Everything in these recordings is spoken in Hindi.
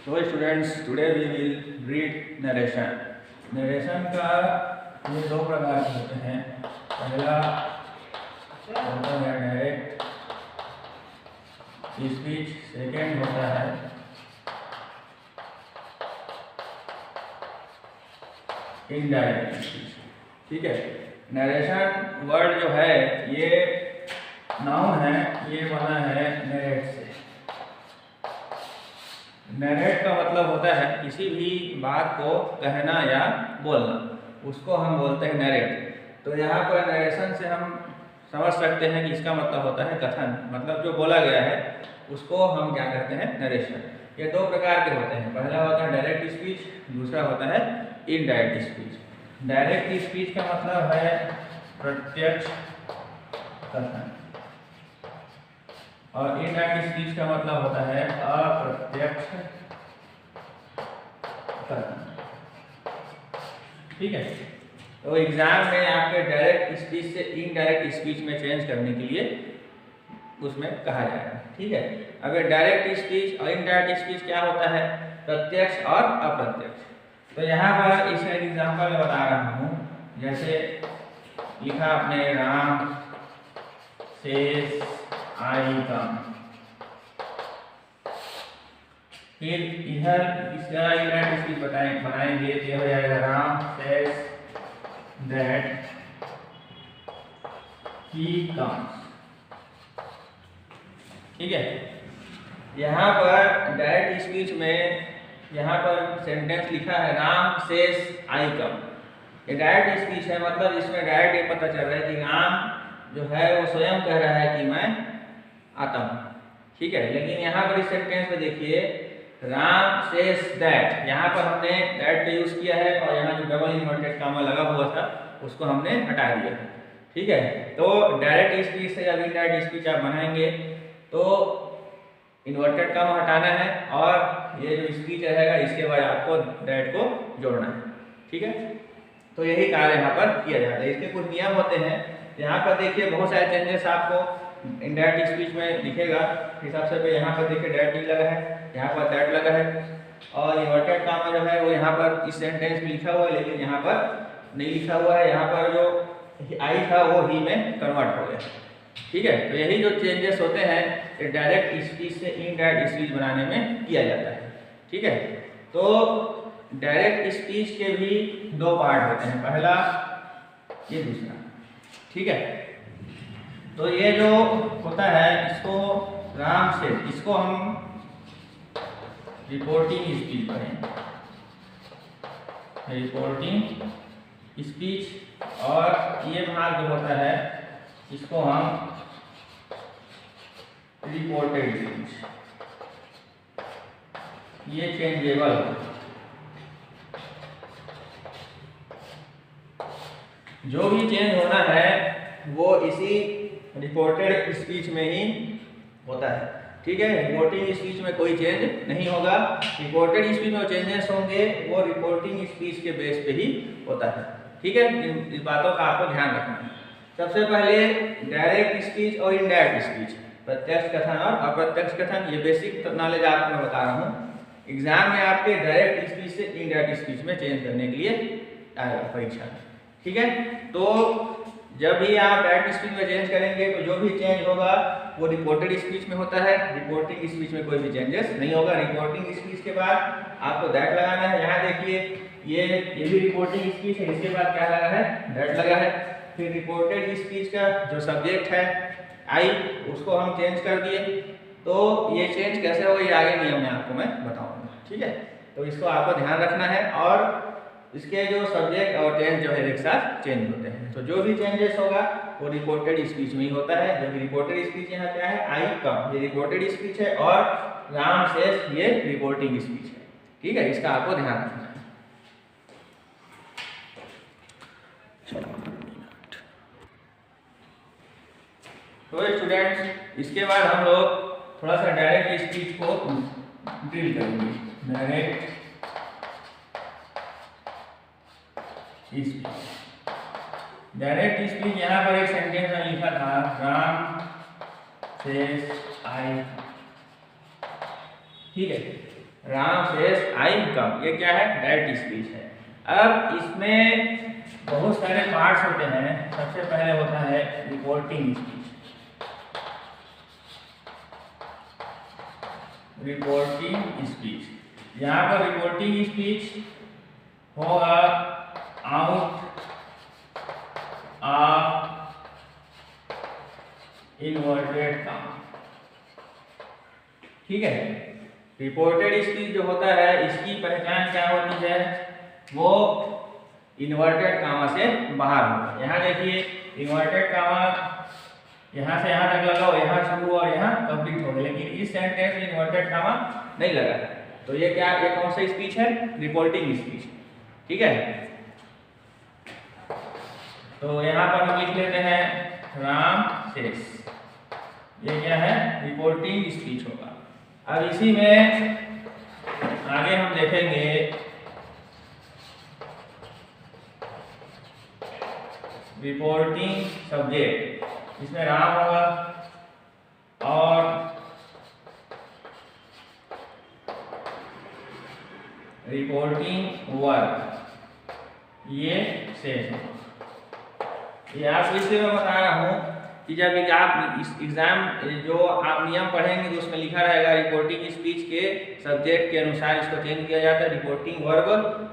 So students, today we will read narration. Narration का ये दो प्रकार के होते हैं। पहला होता है डायरेक्ट स्पीच, सेकेंड होता है इनडायरेक्ट स्पीच। ठीक है, नरेशन वर्ड जो है ये नाउन है, ये बना है नरेट से। नरेट का मतलब होता है किसी भी बात को कहना या बोलना, उसको हम बोलते हैं नरेट। तो यहाँ पर नरेशन से हम समझ सकते हैं कि इसका मतलब होता है कथन, मतलब जो बोला गया है उसको हम क्या कहते हैं, नरेशन। ये दो प्रकार के होते हैं, पहला होता है डायरेक्ट स्पीच, दूसरा होता है इनडायरेक्ट स्पीच। डायरेक्ट स्पीच का मतलब है प्रत्यक्ष कथन और इनडायरेक्ट स्पीच का मतलब होता है अप्रत्यक्ष कथन। ठीक है, तो एग्जाम में आपके डायरेक्ट स्पीच से इनडायरेक्ट स्पीच में चेंज करने के लिए उसमें कहा जाएगा। ठीक है, अगर डायरेक्ट स्पीच और इनडायरेक्ट स्पीच क्या होता है, प्रत्यक्ष और अप्रत्यक्ष। तो यहाँ पर इसका एग्जाम्पल मैं बता रहा हूँ, जैसे लिखा आपने राम सेज आई कम, फिर इधर इसका इनडायरेक्ट स्पीच बनाएंगे तो हो जाएगा Ram says that he comes. ठीक है, यहाँ पर डायरेक्ट स्पीच में यहाँ पर सेंटेंस लिखा है राम सेज आई कम। ये डायरेक्ट स्पीच है, मतलब इसमें डायरेक्ट ये पता चल रहा है कि राम जो है वो स्वयं कह रहा है कि मैं आता हूँ। ठीक है, लेकिन यहाँ पर इस सेंटेंस में देखिए राम सेज दैट, यहाँ पर हमने दैट का यूज किया है और यहाँ जो डबल इन्वर्टेड कॉमा लगा हुआ था उसको हमने हटा दिया है। ठीक है, तो डायरेक्ट स्पीच से या इनडायरेक्ट स्पीच आप बनाएंगे तो इन्वर्टेड कॉमा हटाना है और ये जो स्पीच रहेगा इसके बाद आपको दैट को जोड़ना है। ठीक है, तो यही कार्य यहाँ पर किया जाता है। इसके कुछ नियम होते हैं। यहाँ पर देखिए बहुत सारे चेंजेस आपको इनडायरेक्ट स्पीच में दिखेगा। हिसाब से यहाँ पर देखिए दैट नहीं लगा है, यहाँ पर दैट लगा है और इन्वर्टेड कॉमा जो है वो यहाँ पर इस सेंटेंस में लिखा हुआ है लेकिन यहाँ पर नहीं लिखा हुआ है। यहाँ पर जो आई था वो ही में कन्वर्ट हो गया। ठीक है, तो यही जो चेंजेस होते हैं ये डायरेक्ट स्पीच से इनडायरेक्ट स्पीच बनाने में किया जाता है। ठीक है, तो डायरेक्ट स्पीच के भी दो पार्ट होते हैं, पहला ये दूसरा। ठीक है, तो ये जो होता है इसको राम से, इसको हम रिपोर्टिंग स्पीच पढ़ेंगे, रिपोर्टिंग स्पीच। और ये भाग जो होता है इसको हम रिपोर्टेड स्पीच, ये चेंजेबल होता है। जो भी चेंज होना है वो इसी रिपोर्टेड स्पीच में ही होता है। ठीक है, रिपोर्टिंग स्पीच में कोई चेंज नहीं होगा। रिपोर्टेड स्पीच में चेंजेस होंगे वो रिपोर्टिंग स्पीच के बेस पे ही होता है। ठीक है, इस बातों का आपको ध्यान रखना है। सबसे पहले डायरेक्ट स्पीच और इनडायरेक्ट स्पीच, प्रत्यक्ष कथन और अप्रत्यक्ष कथन, ये बेसिक नॉलेज आपको मैं बता रहा हूँ। एग्जाम में आपके डायरेक्ट स्पीच से इनडायरेक्ट स्पीच में चेंज करने के लिए आएगा परीक्षा में। ठीक है, तो जब भी आप डायरेक्ट स्पीच में चेंज करेंगे तो जो भी चेंज होगा वो रिपोर्टेड स्पीच में होता है। रिपोर्टिंग स्पीच में कोई भी चेंजेस नहीं होगा। रिपोर्टिंग स्पीच के बाद आपको दैट लगाना है। यहाँ देखिए ये भी रिपोर्टिंग स्पीच है, इसके बाद क्या लगा है, दैट लगा है। फिर रिपोर्टेड स्पीच का जो सब्जेक्ट है आई, उसको हम चेंज कर दिए। तो ये चेंज कैसे होगा ये आगे नियम में आपको मैं बताऊंगा। ठीक है, तो इसको आपको ध्यान रखना है और इसके जो सब्जेक्ट और टेंस जो है एक साथ चेंज होते हैं। तो जो भी चेंजेस होगा वो रिपोर्टेड स्पीच में ही होता है। जो भी रिपोर्टेड स्पीच यहाँ क्या है, आई कम, ये रिपोर्टेड स्पीच है और राम सेज ये रिपोर्टिंग स्पीच है। ठीक है, इसका आपको ध्यान रखना है। तो स्टूडेंट्स, इसके बाद हम लोग थोड़ा सा डायरेक्ट स्पीच को ड्रिल करेंगे। डायरेक्ट स्पीच, डायरेक्ट स्पीच यहाँ पर एक सेंटेंस में लिखा था राम सेज आई। ठीक है, राम सेज आई कम, ये क्या है? डायरेक्ट स्पीच है। अब इसमें बहुत सारे पार्ट्स होते हैं। सबसे पहले होता है रिपोर्टिंग स्पीच। रिपोर्टिंग स्पीच, यहाँ पर रिपोर्टिंग स्पीच होगा आउट ऑफ इन्वर्टेड कॉमा। ठीक है, रिपोर्टेड स्पीच जो होता है इसकी पहचान क्या होती है? वो इन्वर्टेड कामा से बाहर होगा। यहाँ देखिए इन्वर्टेड कामा यहाँ से यहाँ तक लगाओ, यहाँ शुरू और यहाँ कंप्लीट हो गया, लेकिन इस सेंटेंस में इन्वर्टेड कामा नहीं लगा। तो ये क्या, ये कौन सा स्पीच है? Reporting speech. ठीक है, तो यहाँ पर हम लिख लेते हैं राम सेज, ये क्या है? रिपोर्टिंग स्पीच होगा। अब इसी में आगे हम देखेंगे रिपोर्टिंग सब्जेक्ट, इसमें राम होगा और रिपोर्टिंग वर्ब ये सेज है। ये आप इसलिए मैं बता रहा हूँ कि जब आप इस एग्जाम जो आप नियम पढ़ेंगे तो उसमें लिखा रहेगा रिपोर्टिंग स्पीच के सब्जेक्ट के अनुसार इसको चेंज किया जाता है। रिपोर्टिंग वर्ब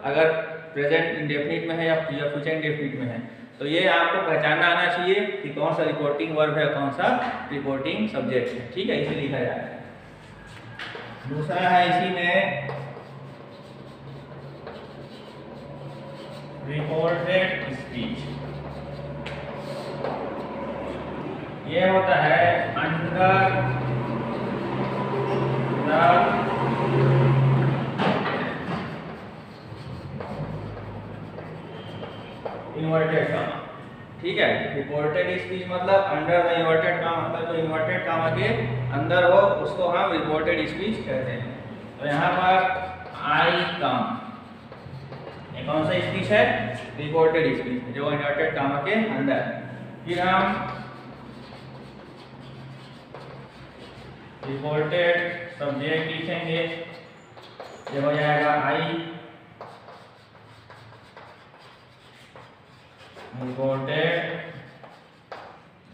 अगर प्रेजेंट इंडेफिनिट में है या फ्यूचर इंडेफिनिट में है, तो ये आपको पहचानना आना चाहिए कि कौन सा रिपोर्टिंग वर्ब है, कौन सा रिपोर्टिंग सब्जेक्ट है। ठीक है, इसे लिखा जाता है। दूसरा है इसी में रिपोर्टेड स्पीच, ये होता है अंडर द इन्वर्टेड कामा। ठीक है, रिपोर्टेड स्पीच मतलब अंडर द इन्वर्टेड कामा, मतलब जो इन्वर्टेड कामा के अंदर हो उसको हम रिपोर्टेड स्पीच कहते हैं। तो यहाँ पर आई कम, ये कौन सा स्पीच है? रिपोर्टेड स्पीच, जो इन्वर्टेड कामा के अंदर। फिर हम रिपोर्टेड सब्जेक्ट लिखेंगे, ये हो जाएगा आई। रिपोर्टेड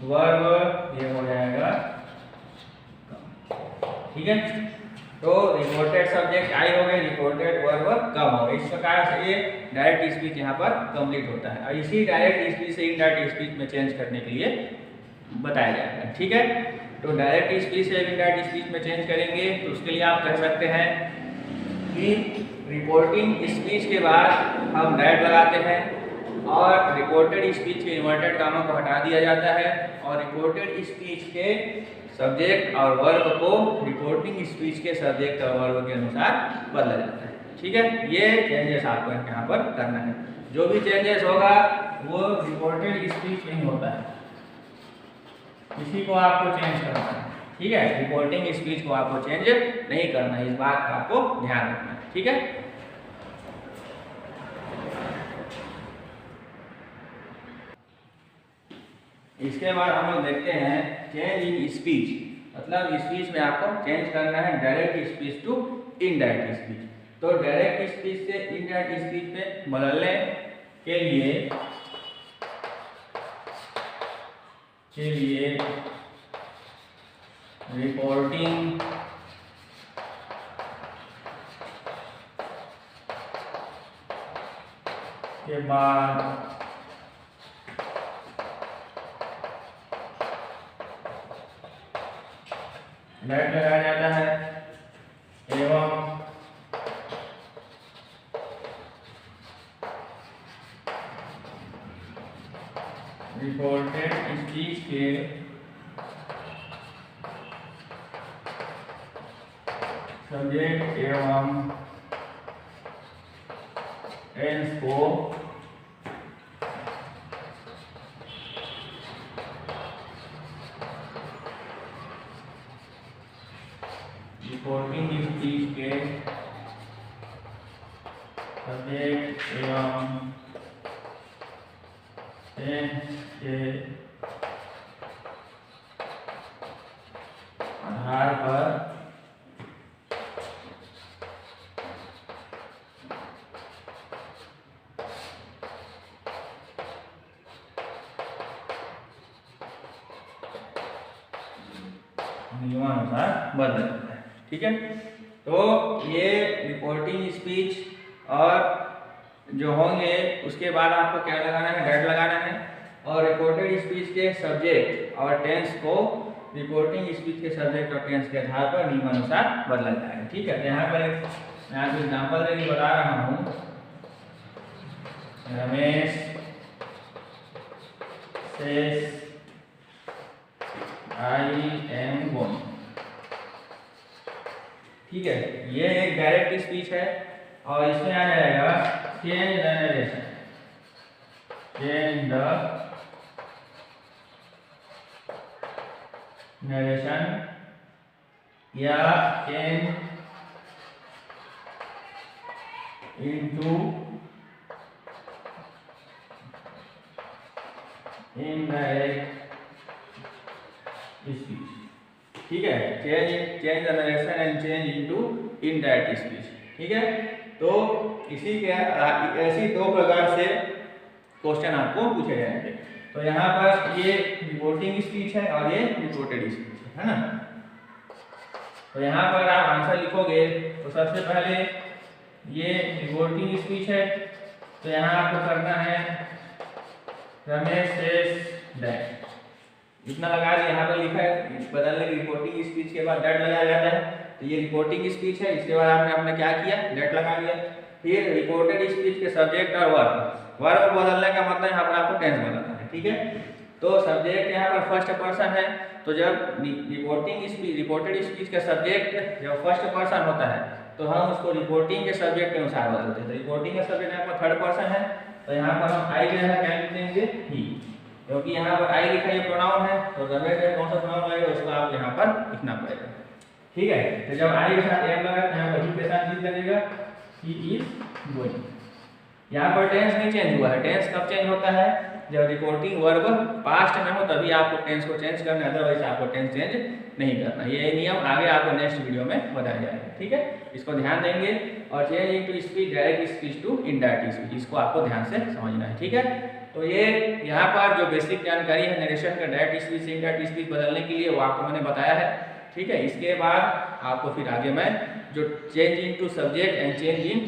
वर्ब ये हो जाएगा। ठीक है, तो रिपोर्टेड सब्जेक्ट आई हो गए, रिपोर्टेड वर्ब कम हो गए। इस प्रकार से ये डायरेक्ट स्पीच यहाँ पर कंप्लीट होता है। और इसी डायरेक्ट स्पीच से इनडायरेक्ट स्पीच में चेंज करने के लिए बताया जाएगा। ठीक है, तो डायरेक्ट स्पीच से इनडायरेक्ट स्पीच में चेंज करेंगे तो उसके लिए आप कह सकते हैं कि रिपोर्टिंग स्पीच के बाद हम डायरेक्ट लगाते हैं और रिपोर्टेड स्पीच के इन्वर्टेड कामा को हटा दिया जाता है और रिपोर्टेड स्पीच के सब्जेक्ट और वर्ब को रिपोर्टिंग स्पीच के सब्जेक्ट और वर्ब के अनुसार बदला जाता है। ठीक है, ये चेंजेस आपको यहाँ पर करना है। जो भी चेंजेस होगा वो रिपोर्टेड स्पीच में ही होता है, इसी को आपको चेंज करना है। ठीक है, रिपोर्टिंग स्पीच को आपको चेंज नहीं करना है, इस बात का आपको ध्यान रखना है। ठीक है, इसके बाद हम लोग देखते हैं चेंज इन स्पीच, मतलब स्पीच में आपको चेंज करना है direct speech to indirect speech. तो डायरेक्ट स्पीच से इनडायरेक्ट स्पीच में बदलने के लिए रिपोर्टिंग के बाद डायरेक्ट लगाया जाता है एवं रिपोर्टेड स्पीच के सब्जेक्ट एवं टेंस को रिपोर्टिंग स्पीच के सब्जेक्ट एवं टेंस के आधार पर नियमानुसार बदला जाता है। ठीक है, तो ये रिपोर्टिंग स्पीच और जो होंगे उसके बाद आपको क्या लगाना है, डेट लगाना है। और रिपोर्टेड स्पीच के सब्जेक्ट और टेंस को रिपोर्टिंग स्पीच के सब्जेक्ट और टेंस के आधार पर नियमानुसार बदला जाएगा। ठीक है, यहाँ पर मैं आपको एग्जाम्पल देके बता रहा हूँ। Ramesh says I am going। ठीक है, ये एक डायरेक्ट स्पीच है और इसमें आ जाएगा change the narration, change the narration या चेंज इनटू इनडायरेक्ट स्पीच। ठीक है, change the narration and change into indirect speech. ठीक है, तो इसी के ऐसी दो प्रकार से क्वेश्चन आपको पूछे जाएंगे। तो यहाँ पर ये रिपोर्टिंग स्पीच है और ये रिपोर्टेड स्पीच है ना। तो यहाँ पर आप आंसर लिखोगे तो सबसे पहले ये रिपोर्टिंग स्पीच है, तो यहाँ आपको करना है रमेश सेज दैट, इतना लगा दिया। यहाँ पर लिखा है बदलने की रिपोर्टिंग स्पीच के बाद दैट लगाया जाता है, तो ये रिपोर्टिंग स्पीच है। इसके बाद आपने क्या किया, दैट लगा दिया। फिर रिपोर्टेड स्पीच के सब्जेक्ट और वर्ब बदलने का मतलब यहाँ पर आपको टेंस बदलना है। ठीक है, तो सब्जेक्ट यहाँ पर फर्स्ट पर्सन है, तो जब रिपोर्टेड स्पीच का सब्जेक्ट जब फर्स्ट पर्सन होता है तो हम उसको रिपोर्टिंग के सब्जेक्ट के अनुसार बदलते हैं। तो रिपोर्टिंग का सब्जेक्ट यहाँ पर थर्ड पर्सन है, तो यहाँ पर हम आई जो है क्या लिख देंगे, ही, क्योंकि यहाँ पर आई लिखा ये प्रोनाउन है, तो रमेश में कौन सा प्रोनाउन लगेगा उसको आप यहाँ पर लिखना पड़ेगा। ठीक है, तो जब आई के साथ एम लगा तो यहाँ पर ही के साथ चीज लगेगा, ही इज गोइंग। यहाँ पर टेंस नहीं चेंज हुआ है। टेंस कब चेंज होता है, जब रिपोर्टिंग वर्ब पास्ट में हो तभी आपको टेंस को चेंज करना है, अदरवाइज आपको टेंस चेंज नहीं करना। ये नियम आगे आपको नेक्स्ट वीडियो में बताया जाएगा। ठीक है, इसको ध्यान देंगे। और change into speech, direct speech to indirect speech, इसको आपको ध्यान से समझना है। ठीक है, तो ये यहाँ पर जो बेसिक जानकारी है नरेशन का डायरेक्ट स्पीच से इनडायरेक्ट स्पीच बदलने के लिए वो आपको मैंने बताया है। ठीक है, इसके बाद आपको फिर आगे मैं जो change into subject and change in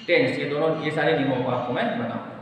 tense, ये दोनों ये सारे नियमों को आपको मैं बताऊँगा।